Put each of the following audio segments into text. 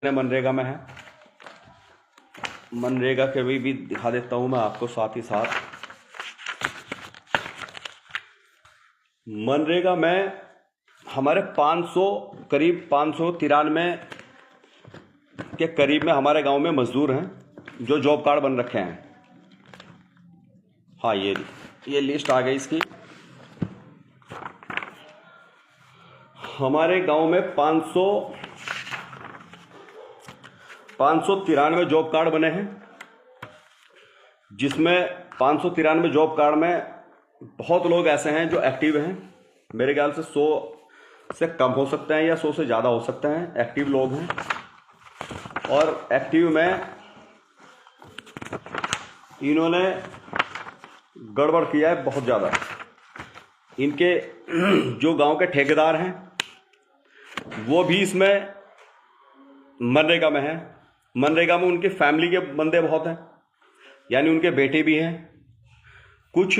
मनरेगा में है। मनरेगा के भी दिखा देता हूं मैं आपको साथ ही साथ। मनरेगा में हमारे 500 करीब 593 के करीब में हमारे गांव में मजदूर हैं जो जॉब कार्ड बन रखे हैं। हाँ, ये लिस्ट आ गई इसकी। हमारे गांव में 593 जॉब कार्ड बने हैं, जिसमें 593 जॉब कार्ड में बहुत लोग ऐसे हैं जो एक्टिव हैं। मेरे ख्याल से 100 से कम हो सकते हैं या 100 से ज़्यादा हो सकते हैं एक्टिव लोग हैं। और एक्टिव में इन्होंने गड़बड़ किया है बहुत ज़्यादा। इनके जो गांव के ठेकेदार हैं वो भी इसमें मनरेगा में हैं। मनरेगा में उनकी फैमिली के बंदे बहुत हैं, यानी उनके बेटे भी हैं। कुछ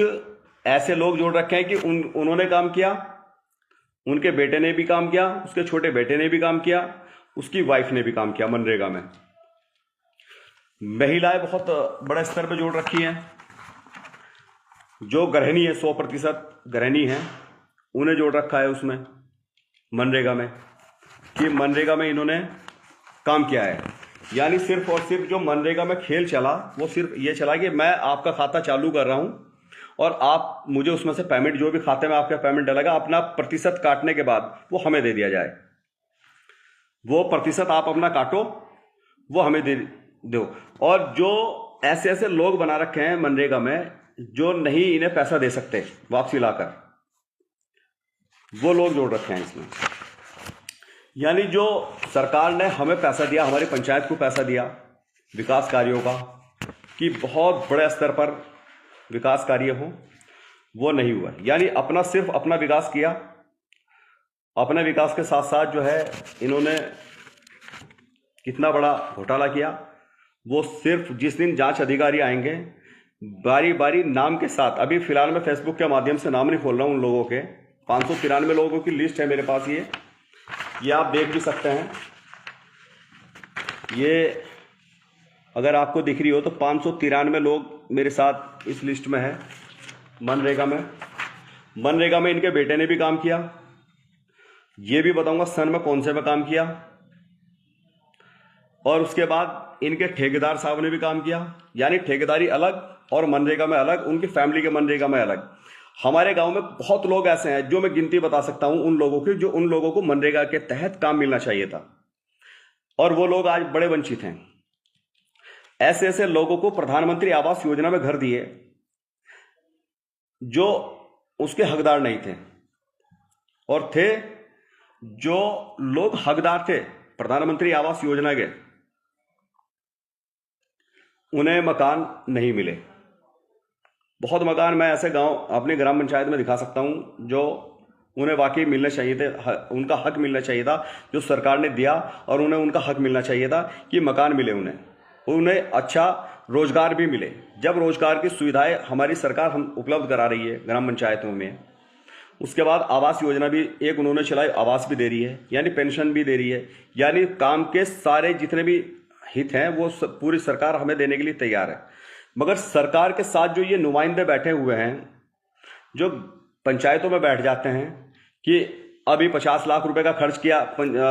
ऐसे लोग जोड़ रखे हैं कि उन्होंने काम किया, उनके बेटे ने भी काम किया, उसके छोटे बेटे ने भी काम किया, उसकी वाइफ ने भी काम किया मनरेगा में। महिलाएं बहुत बड़े स्तर पे जोड़ रखी हैं। जो गृहिणी है 100% गृहिणी हैं, उन्हें जोड़ रखा है उसमें मनरेगा में, कि मनरेगा में इन्होंने काम किया है। यानी सिर्फ और सिर्फ जो मनरेगा में खेल चला वो सिर्फ ये चला कि मैं आपका खाता चालू कर रहा हूं और आप मुझे उसमें से पेमेंट, जो भी खाते में आपका पेमेंट डलेगा, अपना प्रतिशत काटने के बाद वो हमें दे दिया जाए। वो प्रतिशत आप अपना काटो, वो हमें दे दो। और जो ऐसे ऐसे लोग बना रखे हैं मनरेगा में जो नहीं इन्हें पैसा दे सकते वापसी लाकर, वो लोग जोड़ रखे हैं इसमें। यानी जो सरकार ने हमें पैसा दिया, हमारी पंचायत को पैसा दिया विकास कार्यों का, कि बहुत बड़े स्तर पर विकास कार्य हो, वो नहीं हुआ। यानी अपना सिर्फ अपना विकास किया। अपने विकास के साथ साथ जो है इन्होंने कितना बड़ा घोटाला किया, वो सिर्फ जिस दिन जांच अधिकारी आएंगे बारी बारी नाम के साथ, अभी फिलहाल मैं फेसबुक के माध्यम से नाम नहीं खोल रहा हूं उन लोगों के, 593 लोगों की लिस्ट है मेरे पास। ये आप देख भी सकते हैं। ये अगर आपको दिख रही हो तो 593 लोग मेरे साथ इस लिस्ट में है मनरेगा में। मनरेगा में इनके बेटे ने भी काम किया, ये भी बताऊंगा सन में कौन से में काम किया। और उसके बाद इनके ठेकेदार साहब ने भी काम किया। यानी ठेकेदारी अलग और मनरेगा में अलग, उनकी फैमिली के मनरेगा में अलग। हमारे गांव में बहुत लोग ऐसे हैं जो मैं गिनती बता सकता हूं उन लोगों की, जो उन लोगों को मनरेगा के तहत काम मिलना चाहिए था, और वो लोग आज बड़े वंचित हैं। ऐसे ऐसे लोगों को प्रधानमंत्री आवास योजना में घर दिए जो उसके हकदार नहीं थे, और थे जो लोग हकदार थे प्रधानमंत्री आवास योजना के, उन्हें मकान नहीं मिले। बहुत मकान मैं ऐसे गांव अपने ग्राम पंचायत में दिखा सकता हूं जो उन्हें वाकई मिलने चाहिए थे, उनका हक मिलना चाहिए था, जो सरकार ने दिया, और उन्हें उनका हक मिलना चाहिए था कि मकान मिले उन्हें अच्छा रोजगार भी मिले। जब रोजगार की सुविधाएं हमारी सरकार हम उपलब्ध करा रही है ग्राम पंचायतों में, उसके बाद आवास योजना भी एक उन्होंने चलाई, आवास भी दे रही है, यानी पेंशन भी दे रही है। यानी काम के सारे जितने भी हित हैं वो पूरी सरकार हमें देने के लिए तैयार है। मगर सरकार के साथ जो ये नुमाइंदे बैठे हुए हैं, जो पंचायतों में बैठ जाते हैं कि अभी 50 लाख रुपए का खर्च किया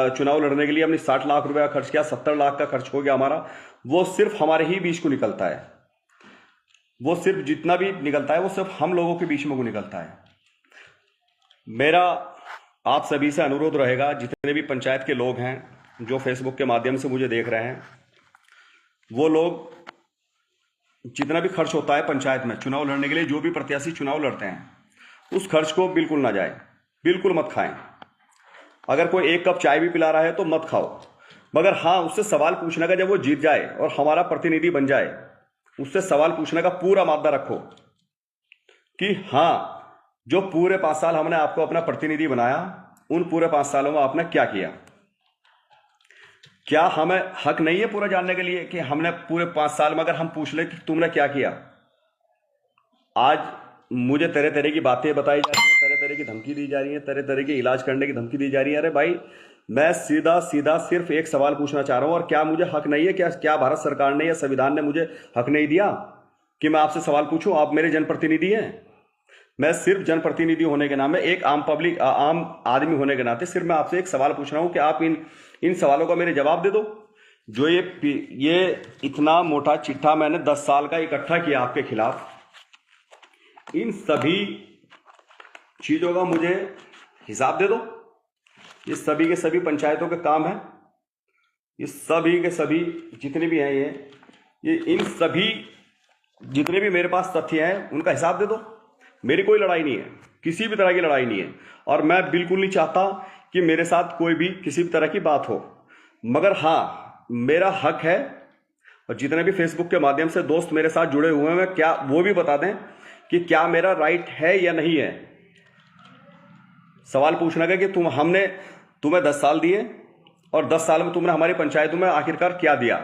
चुनाव लड़ने के लिए, हमने 60 लाख रुपए का खर्च किया, 70 लाख का खर्च हो गया हमारा, वो सिर्फ हमारे ही बीच को निकलता है। वो सिर्फ जितना भी निकलता है वो सिर्फ हम लोगों के बीच में को निकलता है। मेरा आप सभी से अनुरोध रहेगा, जितने भी पंचायत के लोग हैं जो फेसबुक के माध्यम से मुझे देख रहे हैं, वो लोग जितना भी खर्च होता है पंचायत में चुनाव लड़ने के लिए, जो भी प्रत्याशी चुनाव लड़ते हैं, उस खर्च को बिल्कुल ना जाए, बिल्कुल मत खाएं। अगर कोई एक कप चाय भी पिला रहा है तो मत खाओ, मगर हाँ उससे सवाल पूछने का, जब वो जीत जाए और हमारा प्रतिनिधि बन जाए, उससे सवाल पूछने का पूरा मादा रखो कि हाँ, जो पूरे 5 साल हमने आपको अपना प्रतिनिधि बनाया, उन पूरे 5 सालों में आपने क्या किया। क्या हमें हक नहीं है पूरा जानने के लिए कि हमने पूरे 5 साल में, अगर हम पूछ ले कि तुमने क्या किया। आज मुझे तरह तरह की बातें बताई जा रही हैं, तरह तरह की धमकी दी जा रही है, तरह तरह की इलाज करने की धमकी दी जा रही है। अरे भाई, मैं सीधा सीधा सिर्फ एक सवाल पूछना चाह रहा हूं, और क्या मुझे हक नहीं है, क्या भारत सरकार ने या संविधान ने मुझे हक नहीं दिया कि मैं आपसे सवाल पूछूं? आप मेरे जनप्रतिनिधि हैं। मैं सिर्फ जनप्रतिनिधि होने के नाते, एक आम आदमी होने के नाते सिर्फ मैं आपसे एक सवाल पूछ रहा हूं कि आप इन सवालों का मेरे जवाब दे दो। जो ये इतना मोटा चिट्ठा मैंने 10 साल का इकट्ठा किया आपके खिलाफ, इन सभी चीजों का मुझे हिसाब दे दो। ये सभी के सभी पंचायतों के काम है, ये सभी के सभी जितने भी हैं, ये इन सभी जितने भी मेरे पास तथ्य हैं उनका हिसाब दे दो। मेरी कोई लड़ाई नहीं है, किसी भी तरह की लड़ाई नहीं है, और मैं बिल्कुल नहीं चाहता कि मेरे साथ कोई भी किसी भी तरह की बात हो। मगर हाँ, मेरा हक है, और जितने भी फेसबुक के माध्यम से दोस्त मेरे साथ जुड़े हुए हैं, क्या वो भी बता दें कि क्या मेरा राइट है या नहीं है सवाल पूछने का, कि तुम्हें 10 साल दिए और 10 साल में तुमने हमारी पंचायतों में आखिरकार क्या दिया?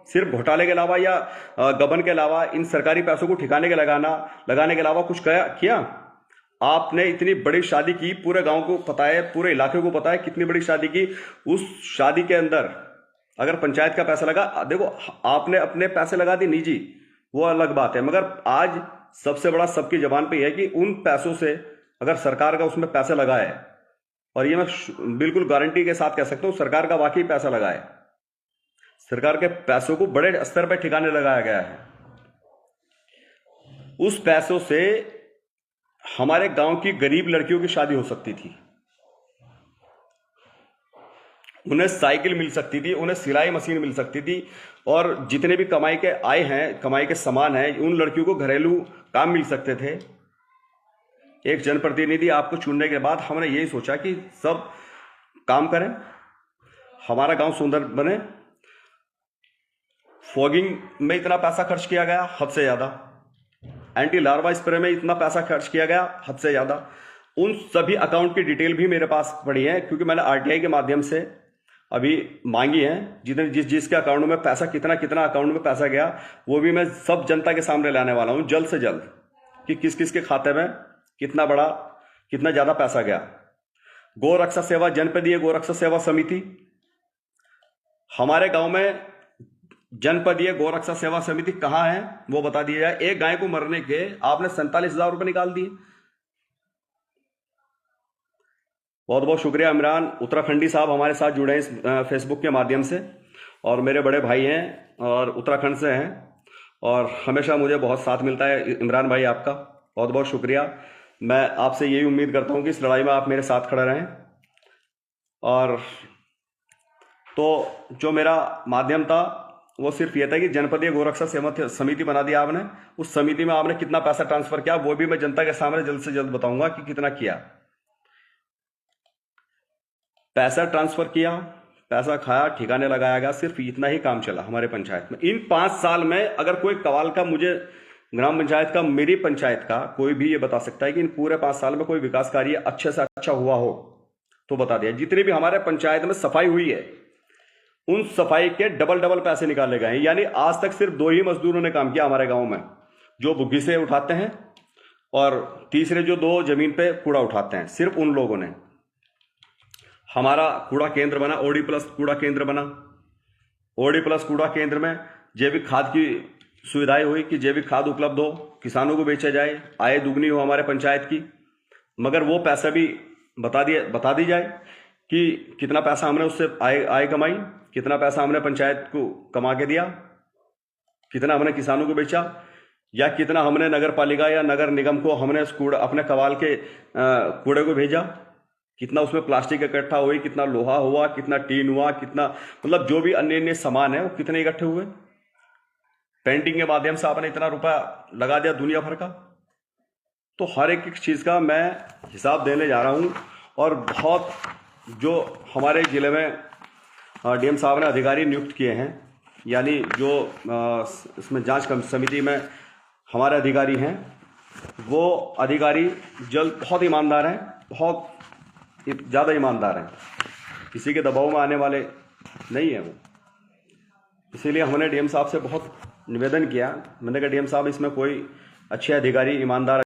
सिर्फ घोटाले के अलावा या गबन के अलावा, इन सरकारी पैसों को ठिकाने के लगाने के अलावा कुछ किया? आपने इतनी बड़ी शादी की, पूरे गांव को पता है, पूरे इलाके को पता है कितनी बड़ी शादी की। उस शादी के अंदर अगर पंचायत का पैसा लगा, देखो आपने अपने पैसे लगा दी निजी, वो अलग बात है, मगर आज सबसे बड़ा सबकी जबान पे है कि उन पैसों से अगर सरकार का उसमें पैसा लगा है, और ये मैं बिल्कुल गारंटी के साथ कह सकता हूं सरकार का वाकई पैसा लगा है, सरकार के पैसों को बड़े स्तर पर ठिकाने लगाया गया है। उस पैसों से हमारे गांव की गरीब लड़कियों की शादी हो सकती थी, उन्हें साइकिल मिल सकती थी, उन्हें सिलाई मशीन मिल सकती थी, और जितने भी कमाई के आय हैं, कमाई के सामान हैं, उन लड़कियों को घरेलू काम मिल सकते थे। एक जनप्रतिनिधि आपको चुनने के बाद हमने यही सोचा कि सब काम करें, हमारा गांव सुंदर बने। फॉगिंग में इतना पैसा खर्च किया गया, हद से ज्यादा। एंटी लार्वा स्प्रे में इतना पैसा खर्च किया गया, हद से ज्यादा। उन सभी अकाउंट की डिटेल भी मेरे पास पड़ी है, क्योंकि मैंने आरटीआई के माध्यम से अभी मांगी है। जिसके अकाउंट में पैसा कितना अकाउंट में पैसा गया, वो भी मैं सब जनता के सामने लाने वाला हूं जल्द से जल्द, कि किस किस के खाते में कितना ज्यादा पैसा गया। गौ रक्षा सेवा, जनपदीय गौ रक्षा सेवा समिति, हमारे गांव में जनपदीय गौ रक्षा सेवा समिति कहां है वो बता दिया जाए। एक गाय को मरने के आपने 47,000 रुपए निकाल दिए। बहुत बहुत शुक्रिया इमरान उत्तराखंडी साहब, हमारे साथ जुड़े हैं इस फेसबुक के माध्यम से, और मेरे बड़े भाई हैं और उत्तराखंड से हैं, और हमेशा मुझे बहुत साथ मिलता है। इमरान भाई आपका बहुत बहुत शुक्रिया। मैं आपसे यही उम्मीद करता हूं कि इस लड़ाई में आप मेरे साथ खड़े रहें। और तो जो मेरा माध्यम था वो सिर्फ ये था कि जनपदीय गोरक्षा समिति बना दिया आपने, उस समिति में आपने कितना पैसा ट्रांसफर किया वो भी मैं जनता के सामने जल्द से जल्द बताऊंगा कि कितना किया। पैसा ट्रांसफर किया, पैसा खाया, ठिकाने लगाया गया, सिर्फ इतना ही काम चला हमारे पंचायत में। इन 5 साल में अगर कोई कवाल का मुझे ग्राम पंचायत का, मेरी पंचायत का कोई भी ये बता सकता है कि इन पूरे 5 साल में कोई विकास कार्य अच्छे से अच्छा हुआ हो तो बता दिया। जितनी भी हमारे पंचायत में सफाई हुई है उन सफाई के डबल पैसे निकाले गए हैं। यानी आज तक सिर्फ 2 ही मजदूरों ने काम किया हमारे गांव में, जो बुग्गी से उठाते हैं और तीसरे जो 2 जमीन पे कूड़ा उठाते हैं, सिर्फ उन लोगों ने। हमारा कूड़ा केंद्र बना, ओडी प्लस कूड़ा केंद्र बना। ओडी प्लस कूड़ा केंद्र में जैविक खाद की सुविधाएं हुई कि जैविक खाद उपलब्ध हो, किसानों को बेचा जाए, आय दुगनी हो हमारे पंचायत की। मगर वो पैसा भी बता दी जाए कि कितना पैसा हमने उससे आय कमाई, कितना पैसा हमने पंचायत को कमा के दिया, कितना हमने किसानों को बेचा, या कितना हमने नगर पालिका या नगर निगम को हमने अपने कवाल के कूड़े को भेजा, कितना उसमें प्लास्टिक इकट्ठा हुई, कितना लोहा हुआ, कितना टीन हुआ, कितना मतलब जो भी अन्य सामान है वो कितने इकट्ठे हुए। पेंटिंग के माध्यम से आपने इतना रुपया लगा दिया दुनिया भर का। तो हर एक चीज का मैं हिसाब देने जा रहा हूं। और बहुत जो हमारे जिले में डीएम साहब ने अधिकारी नियुक्त किए हैं, यानी जो इसमें जांच समिति में हमारे अधिकारी हैं, वो अधिकारी बहुत ईमानदार हैं, बहुत ज़्यादा ईमानदार हैं, किसी के दबाव में आने वाले नहीं है वो। इसीलिए हमने डीएम साहब से बहुत निवेदन किया। मैंने कहा डीएम साहब इसमें कोई अच्छे अधिकारी, ईमानदार